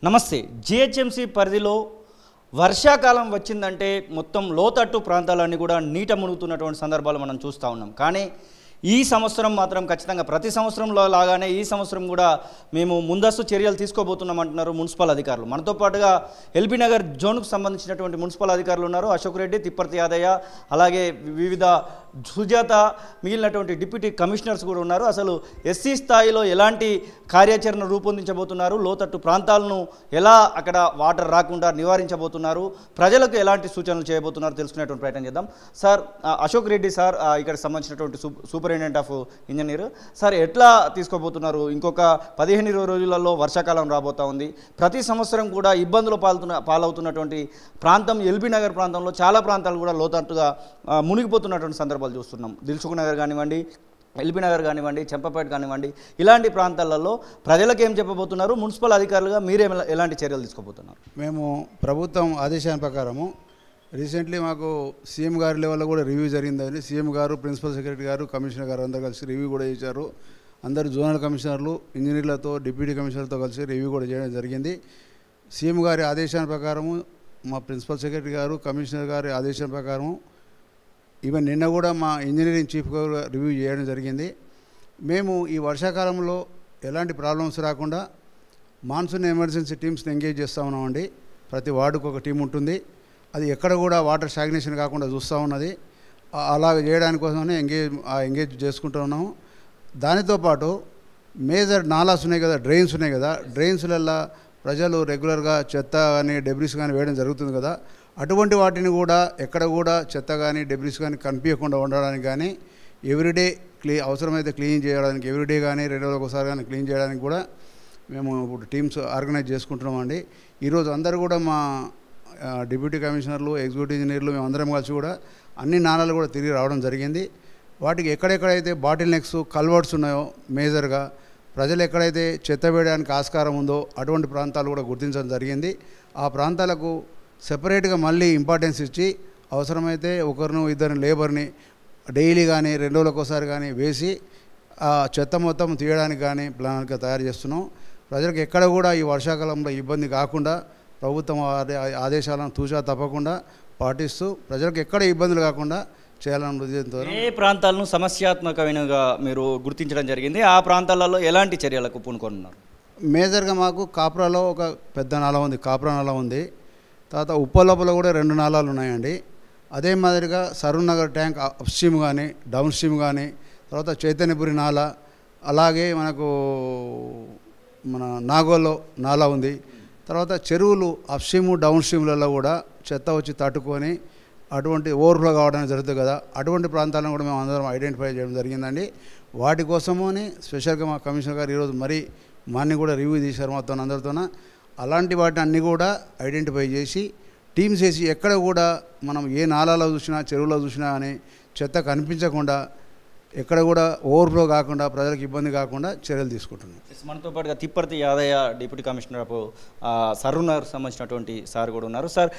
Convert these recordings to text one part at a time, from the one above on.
నమస్తే. జిహెచ్ఎంసీ పరిధిలో వర్షాకాలం వచ్చిందంటే మొత్తం లోతట్టు ప్రాంతాలన్నీ కూడా నీట మునుగుతున్నటువంటి సందర్భాలు మనం చూస్తూ ఉన్నాం. కానీ ఈ సంవత్సరం మాత్రం ఖచ్చితంగా ప్రతి సంవత్సరంలో లాగానే ఈ సంవత్సరం కూడా మేము ముందస్తు చర్యలు తీసుకోబోతున్నాం అంటున్నారు మున్సిపల్ అధికారులు. మనతో పాటుగా ఎల్బీ నగర్ జోన్కు సంబంధించినటువంటి మున్సిపల్ అధికారులు ఉన్నారు. అశోక్ రెడ్డి, తిప్పర్తి యాదయ్య, అలాగే వివిధ సుజాత, మిగిలినటువంటి డిప్యూటీ కమిషనర్స్ కూడా ఉన్నారు. అసలు ఎస్సీ స్థాయిలో ఎలాంటి కార్యాచరణ రూపొందించబోతున్నారు, లోతట్టు ప్రాంతాలను ఎలా అక్కడ వాటర్ రాకుండా నివారించబోతున్నారు, ప్రజలకు ఎలాంటి సూచనలు చేయబోతున్నారు తెలుసుకునేటువంటి ప్రయత్నం చేద్దాం. సార్, అశోక్ రెడ్డి సార్ ఇక్కడ సంబంధించినటువంటి సూపరింటెండెంట్ ఆఫ్ ఇంజనీర్ సార్, ఎట్లా తీసుకోబోతున్నారు? ఇంకొక 15-20 రోజులలో వర్షాకాలం రాబోతా ఉంది. ప్రతి సంవత్సరం కూడా ఇబ్బందులు పాలవుతున్నటువంటి ప్రాంతం ఎల్బీ నగర్ ప్రాంతంలో చాలా ప్రాంతాలు కూడా లోతట్టుగా మునిగిపోతున్నటువంటి సందర్భాలు చూస్తున్నాం. దిల్సుఖ్ నగర్ కానివ్వండి, ఎల్బీ నగర్ కానివ్వండి, చెంపపేట కానివ్వండి, ఇలాంటి ప్రాంతాలలో ప్రజలకు ఏం చెప్పబోతున్నారు? మున్సిపల్ అధికారులుగా మీరే ఎలాంటి చర్యలు తీసుకోబోతున్నారు? మేము ప్రభుత్వం ఆదేశాల ప్రకారము రీసెంట్లీ మాకు సీఎం గారి లెవెల్లో కూడా రివ్యూ జరిగిందని సీఎం గారు, ప్రిన్సిపల్ సెక్రటరీ గారు, కమిషనర్ గారు అందరూ కలిసి రివ్యూ కూడా చేశారు. అందరు జోనల్ కమిషనర్లు, ఇంజనీర్లతో, డిప్యూటీ కమిషనర్లతో కలిసి రివ్యూ కూడా చేయడం జరిగింది. సీఎం గారి ఆదేశాల ప్రకారము, మా ప్రిన్సిపల్ సెక్రటరీ గారు, కమిషనర్ గారి ఆదేశాల ప్రకారము, ఈవెన్ నిన్న కూడా మా ఇంజనీరింగ్ చీఫ్ గారు రివ్యూ చేయడం జరిగింది. మేము ఈ వర్షాకాలంలో ఎలాంటి ప్రాబ్లమ్స్ రాకుండా మాన్సూన్ ఎమర్జెన్సీ టీమ్స్ని ఎంగేజ్ చేస్తూ ఉన్నామండి. ప్రతి వార్డుకు ఒక టీం ఉంటుంది. అది ఎక్కడ కూడా వాటర్ స్టాగ్నేషన్ కాకుండా చూస్తూ ఉన్నది. అలాగ చేయడానికి కోసమనే ఎంగేజ్ చేసుకుంటూ ఉన్నాము. దానితో పాటు మేజర్ నాలాస్ ఉన్నాయి కదా, డ్రైన్స్ ఉన్నాయి కదా, డ్రైన్స్లల్లో ప్రజలు రెగ్యులర్గా చెత్త కానీ డెబ్రిస్ కానీ వేయడం జరుగుతుంది కదా, అటువంటి వాటిని కూడా ఎక్కడ కూడా చెత్త కానీ డెబ్రిస్ కానీ కనిపించకుండా ఉండడానికి కానీ ఎవ్రీడే అవసరమైతే క్లీన్ చేయడానికి ఎవ్రీడే కానీ 2 రోజులకు ఒకసారి కానీ క్లీన్ చేయడానికి కూడా మేము ఇప్పుడు టీమ్స్ ఆర్గనైజ్ చేసుకుంటున్నామండి. ఈరోజు అందరూ కూడా మా డిప్యూటీ కమిషనర్లు, ఎగ్జిక్యూటివ్ ఇంజనీర్లు మేమందరం కలిసి కూడా అన్ని నాలాలు కూడా తిరిగి రావడం జరిగింది. వాటికి ఎక్కడెక్కడైతే బాటిల్ నెక్స్, కల్వర్ట్స్ ఉన్నాయో మేజర్గా ప్రజలు ఎక్కడైతే చెత్త వేయడానికి ఆస్కారం ఉందో అటువంటి ప్రాంతాలు కూడా గుర్తించడం జరిగింది. ఆ ప్రాంతాలకు సెపరేట్గా మళ్ళీ ఇంపార్టెన్స్ ఇచ్చి అవసరమైతే 1-2 లేబర్ని డైలీ కానీ 2 రోజులకు ఒకసారి కానీ వేసి ఆ చెత్త మొత్తం తీయడానికి కానీ ప్రణాళిక తయారు చేస్తున్నాం. ప్రజలకు ఎక్కడ కూడా ఈ వర్షాకాలంలో ఇబ్బంది కాకుండా ప్రభుత్వం ఆదేశాలను తూచా తప్పకుండా పాటిస్తూ ప్రజలకు ఎక్కడ ఇబ్బందులు కాకుండా చేయాలని ఉద్దేశంతో ఏ ప్రాంతాలను సమస్యాత్మకమైనగా మీరు గుర్తించడం జరిగింది? ఆ ప్రాంతాలలో ఎలాంటి చర్యలకు పూనుకున్నారు? మేజర్గా మాకు కాప్రాలో ఒక పెద్ద నాలా ఉంది, కాప్రా నాలా ఉంది. తర్వాత ఉప్పలోపల కూడా 2 నాలాలు ఉన్నాయండి. అదే మాదిరిగా Saroor Nagar tank up stream కానీ డౌన్ స్ట్రీమ్ కానీ, తర్వాత చైతన్యపురి నాలా, అలాగే మనకు మన నాగోల్లో నాలా ఉంది. తర్వాత చెరువులు అప్ స్ట్రీము డౌన్ స్ట్రీమ్లలో కూడా చెత్త వచ్చి తట్టుకొని అటువంటి ఓవర్ఫ్లో కావడానికి జరుగుతుంది కదా, అటువంటి ప్రాంతాలను కూడా మేము అందరం ఐడెంటిఫై చేయడం జరిగిందండి. వాటి కోసమని స్పెషల్గా మా కమిషనర్ గారు ఈరోజు మరీ మార్నింగ్ కూడా రివ్యూ తీశారు మొత్తం అందరితోన. అలాంటి వాటిని అన్నీ కూడా ఐడెంటిఫై చేసి టీమ్స్ వేసి ఎక్కడ కూడా మనం ఏ నాలాలో చూసినా చెరువులో చూసినా కానీ చెత్త కనిపించకుండా ఎక్కడ కూడా ఓవర్ఫ్లో కాకుండా ప్రజలకు ఇబ్బంది కాకుండా చర్యలు తీసుకుంటున్నాం. మనతో పాటుగా Tipparthi Yadaiah, deputy commissioner of Saroor Nagar సంబంధించినటువంటి సార్ కూడా ఉన్నారు. సార్,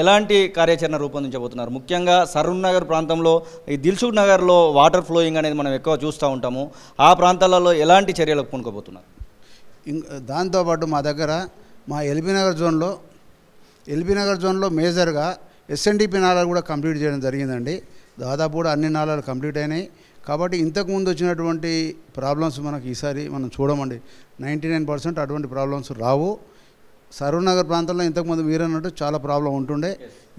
ఎలాంటి కార్యాచరణ రూపొందించబోతున్నారు? ముఖ్యంగా సరూర్ నగర్ ప్రాంతంలో ఈ దిల్సుఖ్ నగర్లో వాటర్ ఫ్లోయింగ్ అనేది మనం ఎక్కువ చూస్తూ ఉంటాము. ఆ ప్రాంతాలలో ఎలాంటి చర్యలకు పూనుకోబోతున్నారు? దాంతోపాటు మా దగ్గర మా ఎల్బీ నగర్ జోన్లో మేజర్గా ఎస్ఎన్డిపి నాలాలు కూడా కంప్లీట్ చేయడం జరిగిందండి. దాదాపు కూడా అన్ని నాలాలు కంప్లీట్ అయినాయి. కాబట్టి ఇంతకుముందు వచ్చినటువంటి ప్రాబ్లమ్స్ మనకి ఈసారి మనం చూడమండి. 99% అటువంటి ప్రాబ్లమ్స్ రావు. సరూర్ నగర్ ప్రాంతంలో ఇంతకుముందు మీరు అన్నట్టు చాలా ప్రాబ్లం ఉంటుండే.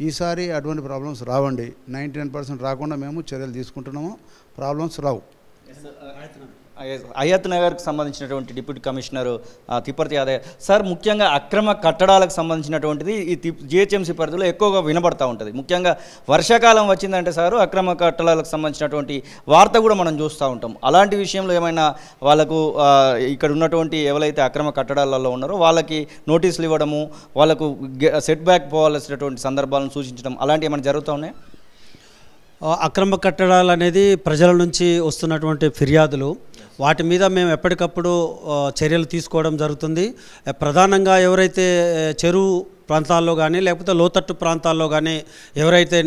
ఈసారి అటువంటి ప్రాబ్లమ్స్ రావండి. 99% రాకుండా మేము చర్యలు తీసుకుంటున్నాము. ప్రాబ్లమ్స్ రావు. హయత్ నగర్కి సంబంధించినటువంటి deputy commissioner Tipparthi Yadaiah sir, ముఖ్యంగా అక్రమ కట్టడాలకు సంబంధించినటువంటిది ఈ జిహెచ్ఎంసీ పరిధిలో ఎక్కువగా వినబడతా ఉంటుంది. ముఖ్యంగా వర్షాకాలం వచ్చిందంటే సారు అక్రమ కట్టడాలకు సంబంధించినటువంటి వార్త కూడా మనం చూస్తూ ఉంటాం. అలాంటి విషయంలో ఏమైనా వాళ్ళకు ఇక్కడ ఉన్నటువంటి ఎవరైతే అక్రమ కట్టడాలలో ఉన్నారో వాళ్ళకి నోటీసులు ఇవ్వడము, వాళ్ళకు సెట్ బ్యాక్ పోవాల్సినటువంటి సందర్భాలను సూచించడం అలాంటివి ఏమైనా జరుగుతూ ఉన్నాయి? అక్రమ కట్టడాలు అనేది ప్రజల నుంచి వస్తున్నటువంటి ఫిర్యాదులు, వాటి మీద మేము ఎప్పటికప్పుడు చర్యలు తీసుకోవడం జరుగుతుంది. ప్రధానంగా ఎవరైతే చెరువు ప్రాంతాల్లో కానీ లేకపోతే లోతట్టు ప్రాంతాల్లో కానీ ఎవరైతే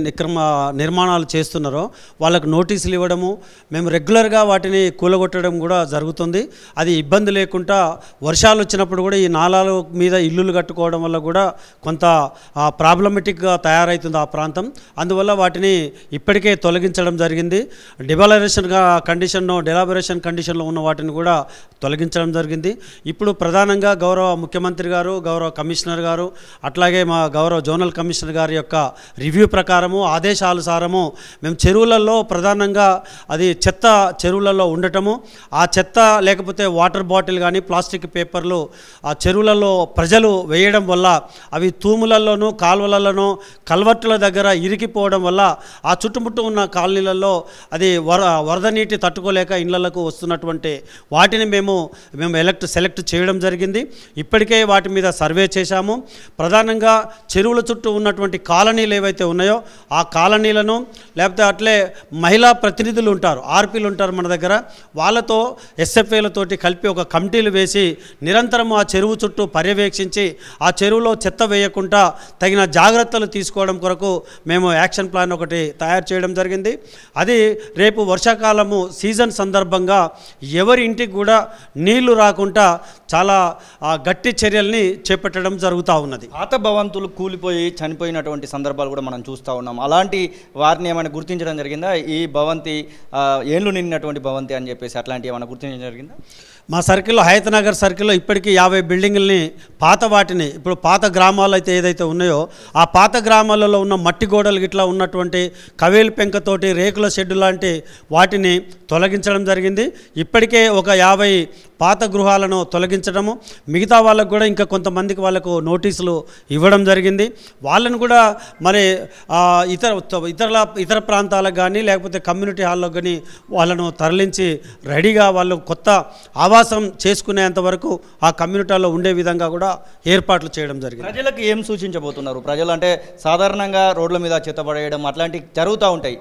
నిర్మాణాలు చేస్తున్నారో వాళ్ళకు నోటీసులు ఇవ్వడము, మేము రెగ్యులర్గా వాటిని కూలగొట్టడం కూడా జరుగుతుంది. అది ఇబ్బంది లేకుండా వర్షాలు వచ్చినప్పుడు కూడా ఈ నాలాల మీద ఇల్లులు కట్టుకోవడం వల్ల కూడా కొంత ప్రాబ్లమెటిక్గా తయారవుతుంది ఆ ప్రాంతం. అందువల్ల వాటిని ఇప్పటికే తొలగించడం జరిగింది. డెలాబరేషన్ కండిషన్లో ఉన్న వాటిని కూడా తొలగించడం జరిగింది. ఇప్పుడు ప్రధానంగా గౌరవ ముఖ్యమంత్రి గారు, గౌరవ కమిషనర్ గారు, అట్లాగే మా గౌరవ జోనల్ కమిషనర్ గారి యొక్క రివ్యూ ప్రకారము, ఆదేశానుసారము మేము చెరువులలో ప్రధానంగా అది చెత్త చెరువులలో ఉండటము, ఆ చెత్త లేకపోతే వాటర్ బాటిల్ కానీ ప్లాస్టిక్ పేపర్లు ఆ చెరువులలో ప్రజలు వేయడం వల్ల అవి తూములలోనూ కాలువలలోనూ కల్వర్టుల దగ్గర ఇరికిపోవడం వల్ల ఆ చుట్టుముట్టు ఉన్న కాలనీలలో అది వరద నీటి తట్టుకోలేక ఇళ్లకు వస్తున్నటువంటి వాటిని మేము సెలెక్ట్ చేయడం జరిగింది. ఇప్పటికే వాటి మీద సర్వే చేశాము. ప్రధానంగా చెరువుల చుట్టూ ఉన్నటువంటి కాలనీలు ఏవైతే ఉన్నాయో ఆ కాలనీలను లేకపోతే అట్లే మహిళా ప్రతినిధులు ఉంటారు, ఆర్పీలు ఉంటారు మన దగ్గర, వాళ్ళతో ఎస్ఎఫ్ఏలతోటి కలిపి ఒక కమిటీలు వేసి నిరంతరం ఆ చెరువు చుట్టూ పర్యవేక్షించి ఆ చెరువులో చెత్త వేయకుండా తగిన జాగ్రత్తలు తీసుకోవడం కొరకు మేము యాక్షన్ ప్లాన్ ఒకటి తయారు చేయడం జరిగింది. అది రేపు వర్షాకాలము సీజన్ సందర్భంగా ఎవరి ఇంటికి కూడా నీళ్లు రాకుండా చాలా గట్టి చర్యల్ని చేపట్టడం జరుగుతూ ఉన్నది. పాత భవంతులు కూలిపోయి చనిపోయినటువంటి సందర్భాలు కూడా మనం చూస్తూ ఉన్నాం. అలాంటి వారిని ఏమైనా గుర్తించడం జరిగిందా? ఈ భవంతి ఏళ్ళు నిన్నటువంటి భవంతి అని చెప్పేసి అట్లాంటివి ఏమైనా గుర్తించడం జరిగిందా? మా సర్కిల్లో హయతనగర్ సర్కిల్లో ఇప్పటికీ 50 బిల్డింగుల్ని వాటిని ఇప్పుడు పాత గ్రామాలు అయితే ఏదైతే ఉన్నాయో ఆ పాత గ్రామాలలో ఉన్న మట్టి గోడలు ఇట్లా ఉన్నటువంటి కవేలు పెంకతోటి రేకుల షెడ్డు లాంటి వాటిని తొలగించడం జరిగింది. ఇప్పటికే ఒక 50 పాత గృహాలను తొలగించడము, మిగతా వాళ్ళకు కూడా ఇంకా కొంతమందికి వాళ్ళకు నోటీసులు ఇవ్వడం జరిగింది. వాళ్ళను కూడా మరి ఇతర ప్రాంతాలకు కానీ లేకపోతే కమ్యూనిటీ హాల్లోకి కానీ వాళ్ళను తరలించి రెడీగా వాళ్ళు కొత్త ఆవాసం చేసుకునేంత వరకు ఆ కమ్యూనిటీలో ఉండే విధంగా కూడా ఏర్పాట్లు చేయడం జరిగింది. ప్రజలకు ఏం సూచించబోతున్నారు? ప్రజలు అంటే సాధారణంగా రోడ్ల మీద చెత్త పడేయడం అట్లాంటివి జరుగుతూ ఉంటాయి,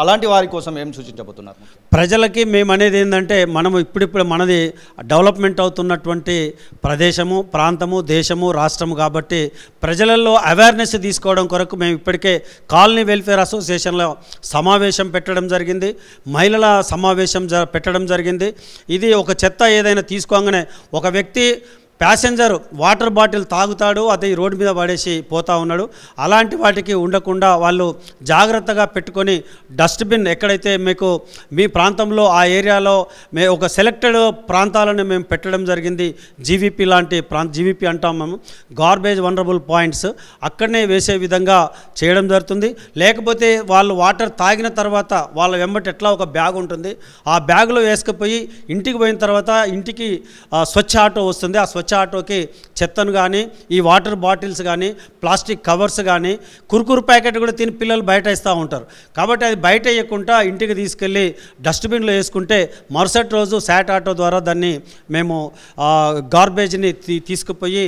అలాంటి వారి కోసం ఏం సూచించబోతున్నారు? ప్రజలకి మేము అనేది ఏంటంటే మనము ఇప్పుడిప్పుడు మనది డెవలప్మెంట్ అవుతున్నటువంటి ప్రదేశము, ప్రాంతము, దేశము, రాష్ట్రము కాబట్టి ప్రజలలో అవేర్నెస్ తీసుకోవడం కొరకు మేము ఇప్పటికే కాలనీ వెల్ఫేర్ అసోసియేషన్లో సమావేశం పెట్టడం జరిగింది, మహిళల సమావేశం పెట్టడం జరిగింది. ఇది ఒక చెత్త ఏదైనా తీసుకోగానే ఒక వ్యక్తి ప్యాసింజర్ వాటర్ బాటిల్ తాగుతాడు, అది రోడ్డు మీద పడేసి పోతూ ఉన్నాడు. అలాంటి వాటికి ఉండకుండా వాళ్ళు జాగ్రత్తగా పెట్టుకొని డస్ట్బిన్ ఎక్కడైతే మీకు మీ ప్రాంతంలో ఆ ఏరియాలో ఒక సెలెక్టెడ్ ప్రాంతాలను మేము పెట్టడం జరిగింది. జీవీపీ లాంటి జీవీపీ అంటాం మేము, గార్బేజ్ వనరబుల్ పాయింట్స్, అక్కడనే వేసే విధంగా చేయడం జరుగుతుంది. లేకపోతే వాళ్ళు వాటర్ తాగిన తర్వాత వాళ్ళ వెంబటి ఎట్లా ఒక బ్యాగ్ ఉంటుంది, ఆ బ్యాగ్లో వేసుకుపోయి ఇంటికి పోయిన తర్వాత ఇంటికి స్వచ్ఛ ఆటో వస్తుంది. ఆ స్వచ్ఛ ఆటోకి చెత్తను కానీ ఈ వాటర్ బాటిల్స్ కానీ ప్లాస్టిక్ కవర్స్ కానీ కుర్కురు ప్యాకెట్ కూడా తిని పిల్లలు బయట ఇస్తూ ఉంటారు. కాబట్టి అది బయట వేయకుండా ఇంటికి తీసుకెళ్ళి డస్ట్బిన్లో వేసుకుంటే మరుసటి రోజు శాట్ ఆటో ద్వారా దాన్ని మేము గార్బేజ్ని తీసుకుపోయి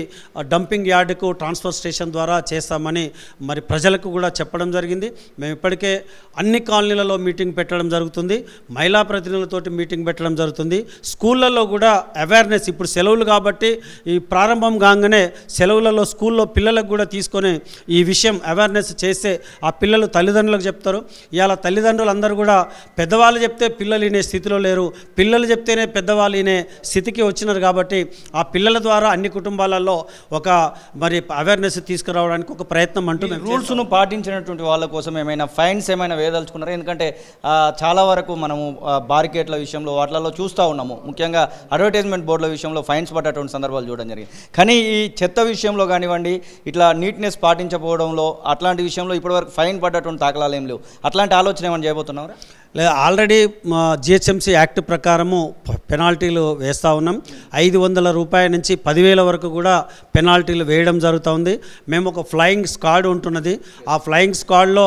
డంపింగ్ యార్డుకు ట్రాన్స్ఫర్ స్టేషన్ ద్వారా చేస్తామని మరి ప్రజలకు కూడా చెప్పడం జరిగింది. మేము ఇప్పటికే అన్ని కాలనీలలో మీటింగ్ పెట్టడం జరుగుతుంది, మహిళా ప్రతినిధులతోటి మీటింగ్ పెట్టడం జరుగుతుంది. స్కూళ్ళల్లో కూడా అవేర్నెస్, ఇప్పుడు సెలవులు కాబట్టి ఈ ప్రారంభం కాగానే సెలవులలో స్కూల్లో పిల్లలకు కూడా తీసుకొని ఈ విషయం అవేర్నెస్ చేస్తే ఆ పిల్లలు తల్లిదండ్రులకు చెప్తారు. ఇవాళ తల్లిదండ్రులు అందరూ కూడా పెద్దవాళ్ళు చెప్తే పిల్లలు వినే స్థితిలో లేరు, పిల్లలు చెప్తేనే పెద్దవాళ్ళు వినే స్థితికి వచ్చినారు. కాబట్టి ఆ పిల్లల ద్వారా అన్ని కుటుంబాలలో ఒక మరి అవేర్నెస్ తీసుకురావడానికి ఒక ప్రయత్నం అంటూ మేము రూల్స్ను పాటించినటువంటి వాళ్ళ కోసం ఏమైనా ఫైన్స్ ఏమైనా వేయదలుచుకున్నారు? ఎందుకంటే చాలా వరకు మనము బారికేట్ల విషయంలో వాటిలలో చూస్తూ ఉన్నాము, ముఖ్యంగా అడ్వర్టైజ్మెంట్ బోర్డుల విషయంలో ఫైన్స్ పడ్డటువంటి సందర్భాలు చూడడం జరిగింది. కానీ ఈ చెత్త విషయంలో కానివ్వండి, ఇట్లా నీట్నెస్ పాటించకపోవడంలో అట్లాంటి విషయంలో ఇప్పటివరకు ఫైన్ పడ్డటువంటి దాఖలాలు ఏం లేవు. అట్లాంటి ఆలోచన ఏమైనా చేయబోతున్నారా? లేదా ఆల్రెడీ జిహెచ్ఎంసీ యాక్ట్ ప్రకారము పెనాల్టీలు వేస్తూ ఉన్నాం. 500 రూపాయల నుంచి 10,000 వరకు కూడా పెనాల్టీలు వేయడం జరుగుతూ ఉంది. మేము ఒక ఫ్లయింగ్ స్క్వాడ్ ఉంటున్నది, ఆ ఫ్లయింగ్ స్క్వాడ్లో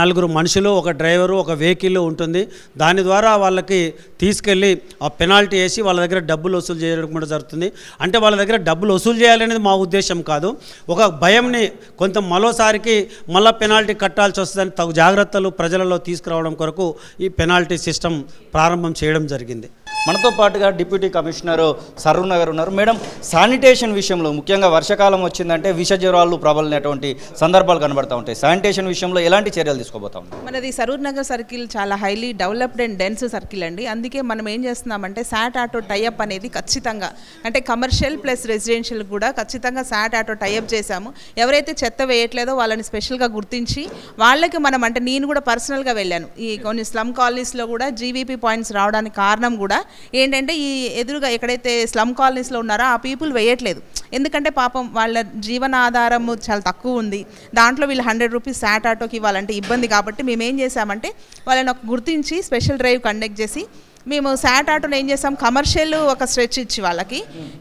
4 మనుషులు, ఒక డ్రైవరు, ఒక వెహికల్ ఉంటుంది. దాని ద్వారా వాళ్ళకి తీసుకెళ్ళి ఆ పెనాల్టీ వేసి వాళ్ళ దగ్గర డబ్బులు వసూలు చేయడం కూడా జరుగుతుంది. అంటే వాళ్ళ దగ్గర డబ్బులు వసూలు చేయాలనేది మా ఉద్దేశం కాదు, ఒక భయంని కొంత మరోసారికి మళ్ళీ పెనాల్టీ కట్టాల్సి వస్తుందని తగు జాగ్రత్తలు ప్రజలలో తీసుకురావడం కొరకు ఈ పెనాల్టీ సిస్టమ్ ప్రారంభం చేయడం జరిగింది. మనతో పాటుగా డిప్యూటీ కమిషనర్ సరూన గారు ఉన్నారు. మేడం, శానిటేషన్ విషయంలో ముఖ్యంగా వర్షాకాలం వచ్చిందంటే విష జ్వరాలు ప్రబలినటువంటి సందర్భాలు కనబడుతూ ఉంటాయి. శానిటేషన్ విషయంలో ఎలాంటి చర్యలు తీసుకోబోతాం? మనది సరూర్ నగర్ సర్కిల్ చాలా highly developed and dense circle అండి. అందుకే మనం ఏం చేస్తున్నామంటే శాట్ ఆటో టైఅప్ అనేది ఖచ్చితంగా అంటే కమర్షియల్ ప్లస్ రెసిడెన్షియల్ కూడా ఖచ్చితంగా శాట్ ఆటో టైఅప్ చేశాము. ఎవరైతే చెత్త వేయట్లేదో వాళ్ళని స్పెషల్గా గుర్తించి వాళ్ళకి మనం అంటే నేను కూడా పర్సనల్గా వెళ్ళాను. ఈ కొన్ని స్లమ్ కాలనీస్లో కూడా జీవీపీ పాయింట్స్ రావడానికి కారణం కూడా ఏంటంటే ఈ ఎదురుగా ఎక్కడైతే స్లమ్ కాలనీస్లో ఉన్నారో ఆ పీపుల్ వేయట్లేదు. ఎందుకంటే పాపం వాళ్ళ జీవనాధారం చాలా తక్కువ ఉంది. దాంట్లో వీళ్ళు 100 రూపీస్ శాట్ ఆటోకి ఇవ్వాలంటే ఇబ్బంది. కాబట్టి మేము ఏం చేసామంటే వాళ్ళని ఒక గుర్తించి స్పెషల్ డ్రైవ్ కండక్ట్ చేసి మేము శాట్ ఆటోని ఏం చేసాం, కమర్షియల్ ఒక స్ట్రెచ్ ఇచ్చి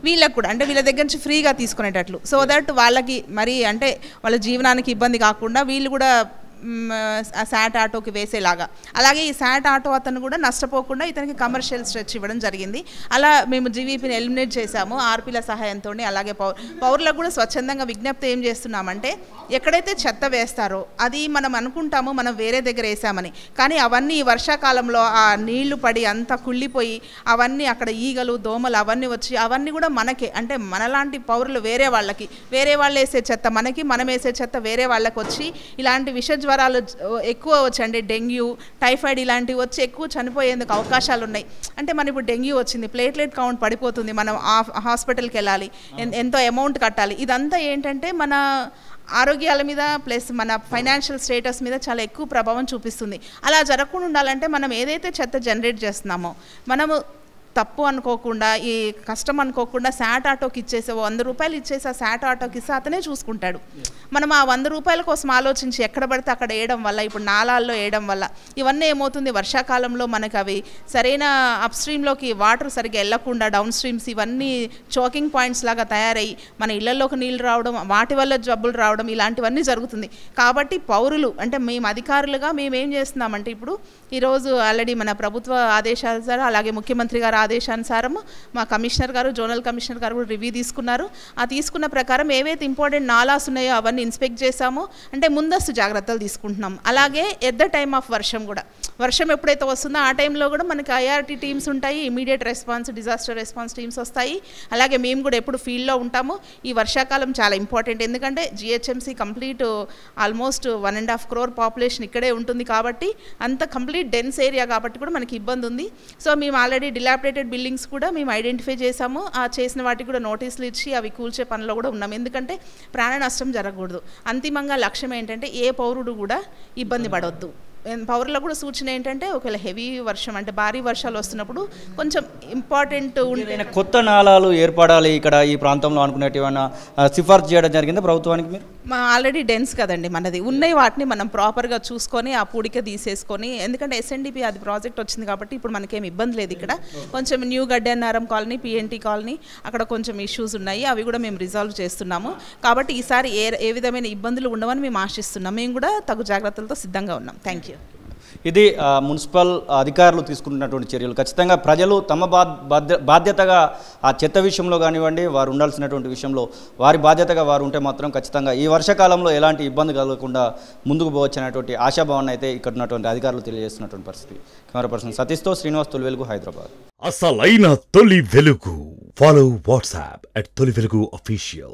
వీళ్ళకి కూడా అంటే వీళ్ళ దగ్గర నుంచి ఫ్రీగా తీసుకునేటట్లు, సో దట్ వాళ్ళకి మరి అంటే వాళ్ళ జీవనానికి ఇబ్బంది కాకుండా వీళ్ళు కూడా శాట్ ఆటోకి వేసేలాగా. అలాగే ఈ శాట్ ఆటో అతను కూడా నష్టపోకుండా ఇతనికి కమర్షియల్ స్ట్రెచ్ ఇవ్వడం జరిగింది. అలా మేము జీవీపీని ఎలిమినేట్ చేశాము ఆర్పీల సహాయంతో. అలాగే పౌరులకు కూడా స్వచ్ఛందంగా విజ్ఞప్తి ఏం చేస్తున్నామంటే ఎక్కడైతే చెత్త వేస్తారో అది మనం అనుకుంటాము మనం వేరే దగ్గర వేసామని, కానీ అవన్నీ ఈ వర్షాకాలంలో ఆ నీళ్లు పడి అంతా కుళ్ళిపోయి అవన్నీ అక్కడ ఈగలు దోమలు అవన్నీ వచ్చి అవన్నీ కూడా మనకే అంటే మనలాంటి పౌరులు వేరే వాళ్ళకి, వేరే వాళ్ళు వేసే చెత్త మనకి, మనం వేసే చెత్త వేరే వాళ్ళకి వచ్చి ఇలాంటి విష జ్వరాలు ఎక్కువ వచ్చండి. డెంగ్యూ, టైఫాయిడ్ ఇలాంటివి వచ్చి ఎక్కువ చనిపోయేందుకు అవకాశాలు ఉన్నాయి. అంటే మనం ఇప్పుడు డెంగ్యూ వచ్చింది, ప్లేట్లెట్ కౌంట్ పడిపోతుంది, మనం హాస్పిటల్కి వెళ్ళాలి, ఎంతో అమౌంట్ కట్టాలి. ఇదంతా ఏంటంటే మన ఆరోగ్యాల మీద ప్లస్ మన ఫైనాన్షియల్ స్టేటస్ మీద చాలా ఎక్కువ ప్రభావం చూపిస్తుంది. అలా జరగకుండా ఉండాలంటే మనం ఏదైతే చెత్త జనరేట్ చేస్తున్నామో మనము తప్పు అనుకోకుండా ఈ కష్టం అనుకోకుండా శాట్ ఆటోకి ఇచ్చేసే 100 రూపాయలు ఇచ్చేసి ఆ శాట్ ఆటోకి ఇస్తే అతనే చూసుకుంటాడు. మనం ఆ 100 రూపాయల కోసం ఆలోచించి ఎక్కడ పడితే అక్కడ వేయడం వల్ల, ఇప్పుడు నాలాల్లో వేయడం వల్ల ఇవన్నీ ఏమవుతుంది, వర్షాకాలంలో మనకు అవి సరైన అప్ స్ట్రీమ్లోకి వాటర్ సరిగ్గా వెళ్లకుండా డౌన్ స్ట్రీమ్స్ ఇవన్నీ చోకింగ్ పాయింట్స్ లాగా తయారయ్యి మన ఇళ్లలోకి నీళ్ళు రావడం, వాటి వల్ల జబ్బులు రావడం ఇలాంటివన్నీ జరుగుతుంది. కాబట్టి పౌరులు అంటే మేము అధికారులుగా మేమేం చేస్తున్నామంటే ఇప్పుడు ఈరోజు ఆల్రెడీ మన ప్రభుత్వ ఆదేశానుసారం అలాగే ముఖ్యమంత్రి గారు ఆదేశానుసారం మా కమిషనర్ గారు, జోనల్ కమిషనర్ గారు కూడా రివ్యూ తీసుకున్నారు. ఆ తీసుకున్న ప్రకారం ఏవైతే ఇంపార్టెంట్ నాలాస్ ఉన్నాయో అవన్నీ ఇన్స్పెక్ట్ చేశాము. అంటే ముందస్తు జాగ్రత్తలు తీసుకుంటున్నాం. అలాగే ఎట్ ద టైమ్ ఆఫ్ వర్షం కూడా, వర్షం ఎప్పుడైతే వస్తుందో ఆ టైంలో కూడా మనకి ఐఆర్టీ టీమ్స్ ఉంటాయి, immediate response disaster response teams వస్తాయి. అలాగే మేము కూడా ఎప్పుడు ఫీల్డ్లో ఉంటాము. ఈ వర్షాకాలం చాలా ఇంపార్టెంట్, ఎందుకంటే GHMC complete almost 1.5 crore population ఇక్కడే ఉంటుంది. కాబట్టి అంత కంప్లీట్ డెన్స్ ఏరియా కాబట్టి కూడా మనకి ఇబ్బంది ఉంది. సో మేము ఆల్రెడీ డిలాబరేటెడ్ బిల్డింగ్స్ కూడా మేము ఐడెంటిఫై చేసాము. ఆ చేసిన వాటికి కూడా నోటీసులు ఇచ్చి అవి కూల్చే పనిలో కూడా ఉన్నాం. ఎందుకంటే ప్రాణ నష్టం జరగకూడదు. అంతిమంగా లక్ష్యం ఏంటంటే ఏ పౌరుడు కూడా ఇబ్బంది పడవద్దు. పౌరులకు కూడా సూచన ఏంటంటే ఒకవేళ హెవీ వర్షం అంటే భారీ వర్షాలు వస్తున్నప్పుడు కొంచెం ఇంపార్టెంట్ ఉండే కొత్త నాళాలు ఏర్పడాలి ఇక్కడ ఈ ప్రాంతంలో అనుకునేటి ఏమైనా సిఫార్సు చేయడం జరిగింది ప్రభుత్వానికి? మీరు ఆల్రెడీ డెన్స్ కదండి మనది, ఉన్నాయి వాటిని మనం ప్రాపర్గా చూసుకొని ఆ పూడిక తీసేసుకొని, ఎందుకంటే ఎస్ఎన్డిపి అది ప్రాజెక్ట్ వచ్చింది కాబట్టి ఇప్పుడు మనకేం ఇబ్బంది లేదు. ఇక్కడ కొంచెం new Gaddiannaram colony, P&T colony అక్కడ కొంచెం ఇష్యూస్ ఉన్నాయి, అవి కూడా మేము రిజాల్వ్ చేస్తున్నాము. కాబట్టి ఈసారి ఏ విధమైన ఇబ్బందులు ఉండవని మేము ఆశిస్తున్నాం. మేము కూడా తగు జాగ్రత్తలతో సిద్ధంగా ఉన్నాం. Thank you. ఇది మున్సిపల్ అధికారులు తీసుకుంటున్నటువంటి చర్యలు. ఖచ్చితంగా ప్రజలు తమ బాధ్యతగా ఆ చెత్త విషయంలో కానివ్వండి, వారు ఉండాల్సినటువంటి విషయంలో వారి బాధ్యతగా వారు ఉంటే మాత్రం ఖచ్చితంగా ఈ వర్షాకాలంలో ఎలాంటి ఇబ్బంది కలగకుండా ముందుకు పోవచ్చనేటువంటి ఆశాభావాన్ని అయితే ఇక్కడ ఉన్నటువంటి అధికారులు తెలియజేస్తున్నటువంటి పరిస్థితి. కెమెరా పర్సన్ సతీష్తో శ్రీనివాస్, తొలి వెలుగు, హైదరాబాద్. అసలైన తొలి వెలుగు. ఫాలో వాట్సాప్ @తొలి వెలుగు official.